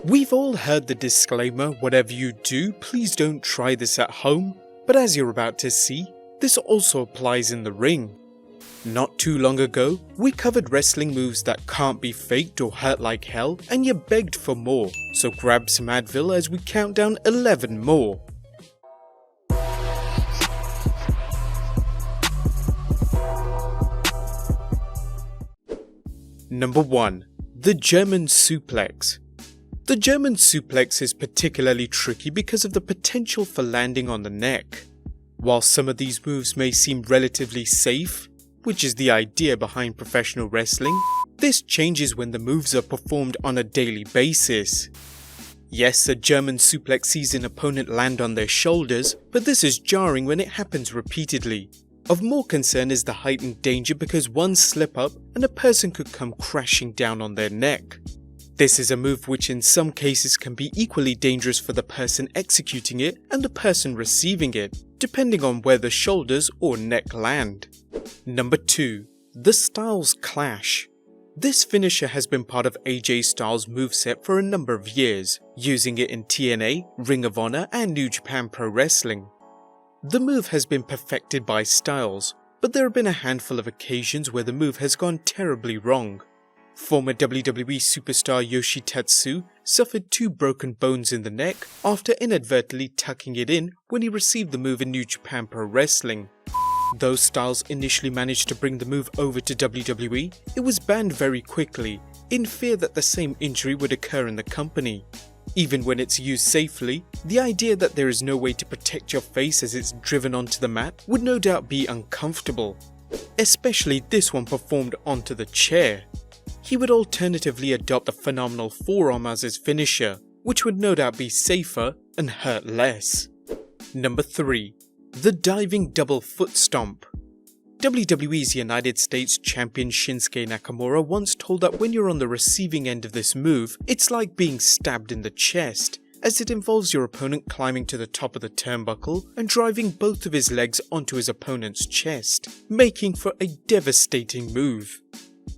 We've all heard the disclaimer, whatever you do, please don't try this at home, but as you're about to see, this also applies in the ring. Not too long ago, we covered wrestling moves that can't be faked or hurt like hell, and you begged for more, so grab some Advil as we count down 11 more. Number 1. The German Suplex. The German Suplex is particularly tricky because of the potential for landing on the neck. While some of these moves may seem relatively safe, which is the idea behind professional wrestling, this changes when the moves are performed on a daily basis. Yes, a German suplex sees an opponent land on their shoulders, but this is jarring when it happens repeatedly. Of more concern is the heightened danger because one slip up and a person could come crashing down on their neck. This is a move which in some cases can be equally dangerous for the person executing it and the person receiving it, depending on where the shoulders or neck land. Number 2. The Styles Clash. This finisher has been part of AJ Styles' moveset for a number of years, using it in TNA, Ring of Honor and New Japan Pro Wrestling. The move has been perfected by Styles, but there have been a handful of occasions where the move has gone terribly wrong. Former WWE superstar Yoshitatsu suffered 2 broken bones in the neck after inadvertently tucking it in when he received the move in New Japan Pro Wrestling. Though Styles initially managed to bring the move over to WWE, it was banned very quickly, in fear that the same injury would occur in the company. Even when it's used safely, the idea that there is no way to protect your face as it's driven onto the mat would no doubt be uncomfortable. Especially this one performed onto the chair. He would alternatively adopt the phenomenal forearm as his finisher, which would no doubt be safer and hurt less. Number 3. The Diving Double Foot Stomp. WWE's United States Champion Shinsuke Nakamura once told that when you're on the receiving end of this move, it's like being stabbed in the chest, as it involves your opponent climbing to the top of the turnbuckle and driving both of his legs onto his opponent's chest, making for a devastating move.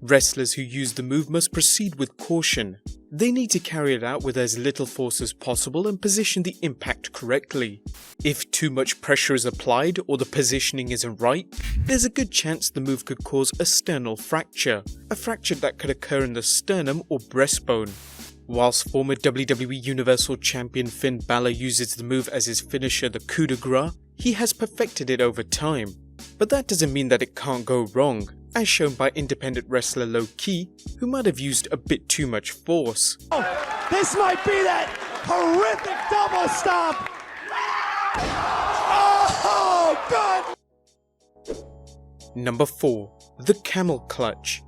Wrestlers who use the move must proceed with caution. They need to carry it out with as little force as possible and position the impact correctly. If too much pressure is applied or the positioning isn't right, there's a good chance the move could cause a sternal fracture, a fracture that could occur in the sternum or breastbone. Whilst former WWE Universal Champion Finn Balor uses the move as his finisher, the coup de grace, he has perfected it over time. But that doesn't mean that it can't go wrong, as shown by independent wrestler Low Ki, who might have used a bit too much force. Oh, this might be that horrific double stomp! Oh, God! Number 4. The Camel Clutch.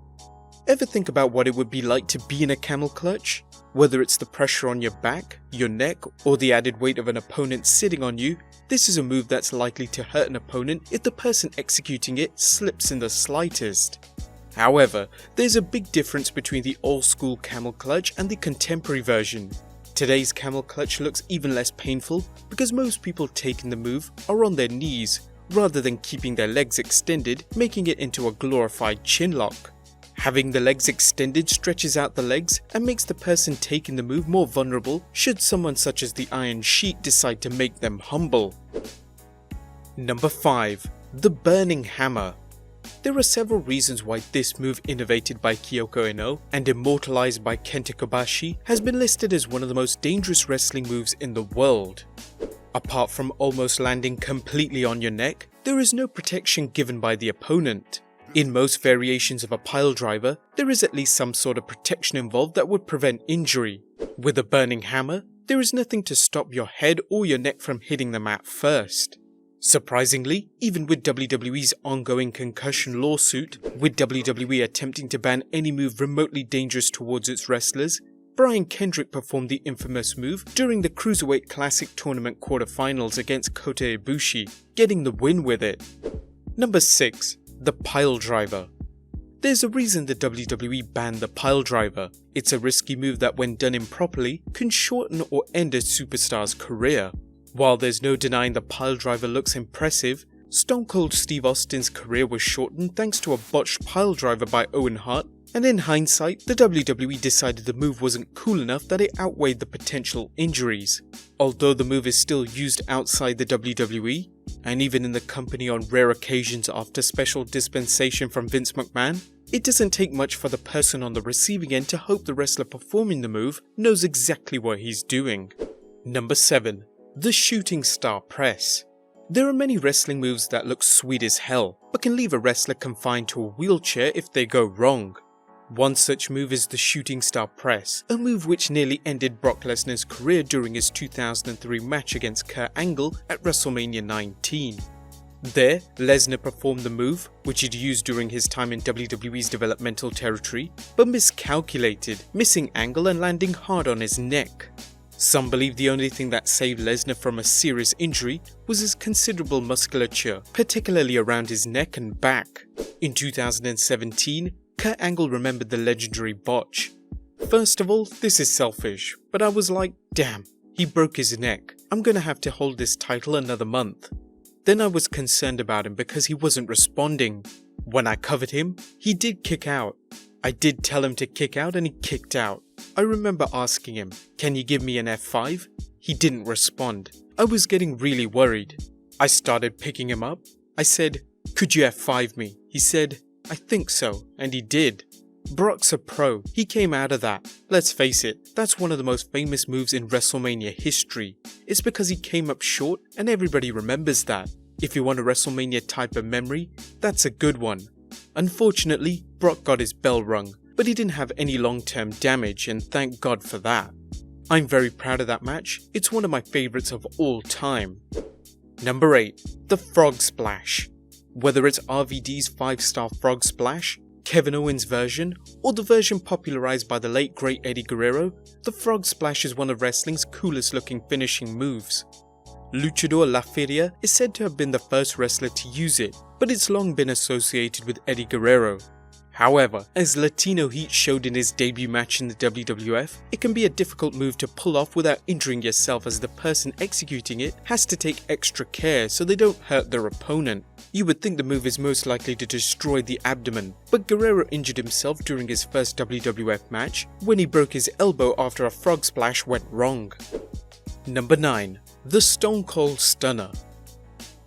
Ever think about what it would be like to be in a camel clutch? Whether it's the pressure on your back, your neck, or the added weight of an opponent sitting on you, this is a move that's likely to hurt an opponent if the person executing it slips in the slightest. However, there's a big difference between the old school camel clutch and the contemporary version. Today's camel clutch looks even less painful because most people taking the move are on their knees rather than keeping their legs extended, making it into a glorified chin lock. Having the legs extended stretches out the legs and makes the person taking the move more vulnerable should someone such as the Iron Sheik decide to make them humble. Number 5. The Burning Hammer. There are several reasons why this move, innovated by Kyoko Ino and immortalized by Kenta Kobashi, has been listed as one of the most dangerous wrestling moves in the world. Apart from almost landing completely on your neck, there is no protection given by the opponent. In most variations of a piledriver, there is at least some sort of protection involved that would prevent injury. With a burning hammer, there is nothing to stop your head or your neck from hitting the mat first. Surprisingly, even with WWE's ongoing concussion lawsuit, with WWE attempting to ban any move remotely dangerous towards its wrestlers, Brian Kendrick performed the infamous move during the Cruiserweight Classic Tournament quarterfinals against Kota Ibushi, getting the win with it. Number 6. The Piledriver. There's a reason the WWE banned the Piledriver. It's a risky move that when done improperly can shorten or end a superstar's career. While there's no denying the Piledriver looks impressive, Stone Cold Steve Austin's career was shortened thanks to a botched Piledriver by Owen Hart And in hindsight, the WWE decided the move wasn't cool enough that it outweighed the potential injuries. Although the move is still used outside the WWE, and even in the company on rare occasions after special dispensation from Vince McMahon, it doesn't take much for the person on the receiving end to hope the wrestler performing the move knows exactly what he's doing. Number 7. The Shooting Star Press. There are many wrestling moves that look sweet as hell, but can leave a wrestler confined to a wheelchair if they go wrong. One such move is the Shooting Star Press, a move which nearly ended Brock Lesnar's career during his 2003 match against Kurt Angle at WrestleMania 19. There, Lesnar performed the move, which he'd used during his time in WWE's developmental territory, but miscalculated, missing Angle and landing hard on his neck. Some believe the only thing that saved Lesnar from a serious injury was his considerable musculature, particularly around his neck and back. In 2017, Kurt Angle remembered the legendary botch. First of all, this is selfish, but I was like, damn, he broke his neck. I'm gonna have to hold this title another month. Then I was concerned about him because he wasn't responding. When I covered him, he did kick out. I did tell him to kick out and he kicked out. I remember asking him, can you give me an F5? He didn't respond. I was getting really worried. I started picking him up. I said, could you F5 me? He said, I think so, and he did. Brock's a pro, he came out of that. Let's face it, that's one of the most famous moves in WrestleMania history. It's because he came up short and everybody remembers that. If you want a WrestleMania type of memory, that's a good one. Unfortunately, Brock got his bell rung, but he didn't have any long-term damage, and thank God for that. I'm very proud of that match, it's one of my favourites of all time. Number 8. The Frog Splash. Whether it's RVD's 5-star Frog Splash, Kevin Owens' version, or the version popularized by the late great Eddie Guerrero, the Frog Splash is one of wrestling's coolest looking finishing moves. Luchador La Feria is said to have been the first wrestler to use it, but it's long been associated with Eddie Guerrero. However, as Latino Heat showed in his debut match in the WWF, it can be a difficult move to pull off without injuring yourself, as the person executing it has to take extra care so they don't hurt their opponent. You would think the move is most likely to destroy the abdomen, but Guerrero injured himself during his first WWF match when he broke his elbow after a frog splash went wrong. Number 9. The Stone Cold Stunner.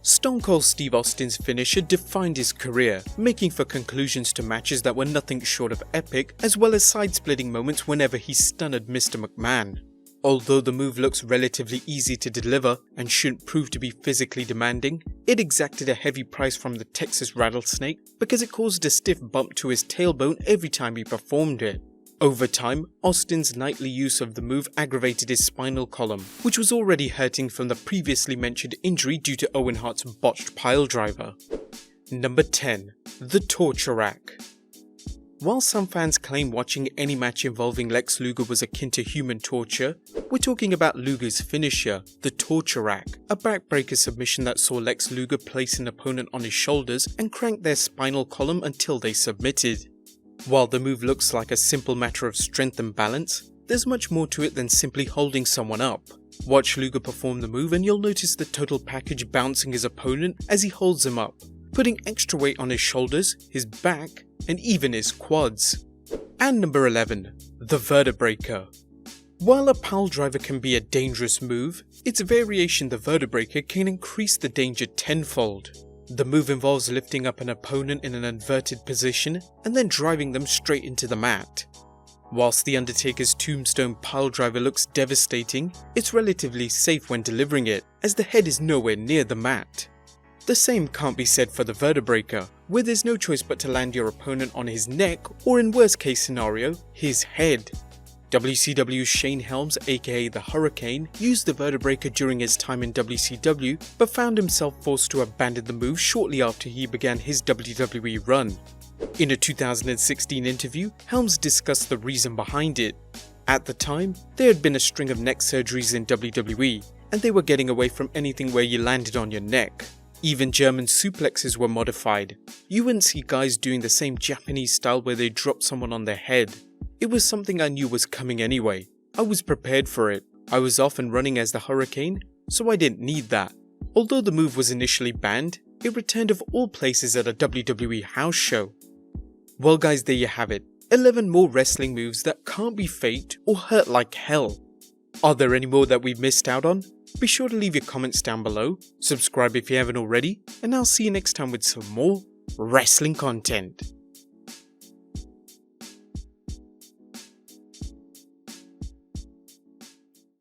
Stone Cold Steve Austin's finisher defined his career, making for conclusions to matches that were nothing short of epic, as well as side-splitting moments whenever he stunned Mr. McMahon. Although the move looks relatively easy to deliver and shouldn't prove to be physically demanding, it exacted a heavy price from the Texas Rattlesnake because it caused a stiff bump to his tailbone every time he performed it. Over time, Austin's nightly use of the move aggravated his spinal column, which was already hurting from the previously mentioned injury due to Owen Hart's botched piledriver. Number 10. The Torture Rack. While some fans claim watching any match involving Lex Luger was akin to human torture, we're talking about Luger's finisher, the Torture Rack, a backbreaker submission that saw Lex Luger place an opponent on his shoulders and crank their spinal column until they submitted. While the move looks like a simple matter of strength and balance, there's much more to it than simply holding someone up. Watch Luger perform the move and you'll notice the total package bouncing his opponent as he holds him up, putting extra weight on his shoulders, his back, and even his quads. And number 11. The Vertebrae. While a piledriver can be a dangerous move, its variation the Vertebrae can increase the danger tenfold. The move involves lifting up an opponent in an inverted position and then driving them straight into the mat. Whilst the Undertaker's Tombstone piledriver looks devastating, it's relatively safe when delivering it, as the head is nowhere near the mat. The same can't be said for the Vertebrae, where there's no choice but to land your opponent on his neck, or in worst case scenario, his head. WCW's Shane Helms, aka the Hurricane, used the Vertebrae during his time in WCW, but found himself forced to abandon the move shortly after he began his WWE run. In a 2016 interview, Helms discussed the reason behind it. At the time, there had been a string of neck surgeries in WWE, and they were getting away from anything where you landed on your neck. Even German suplexes were modified. You wouldn't see guys doing the same Japanese style where they drop someone on their head. It was something I knew was coming anyway. I was prepared for it. I was off and running as the Hurricane, so I didn't need that. Although the move was initially banned, it returned of all places at a WWE house show. Well guys, there you have it. 11 more wrestling moves that can't be faked or hurt like hell. Are there any more that we've missed out on? Be sure to leave your comments down below, subscribe if you haven't already, and I'll see you next time with some more wrestling content.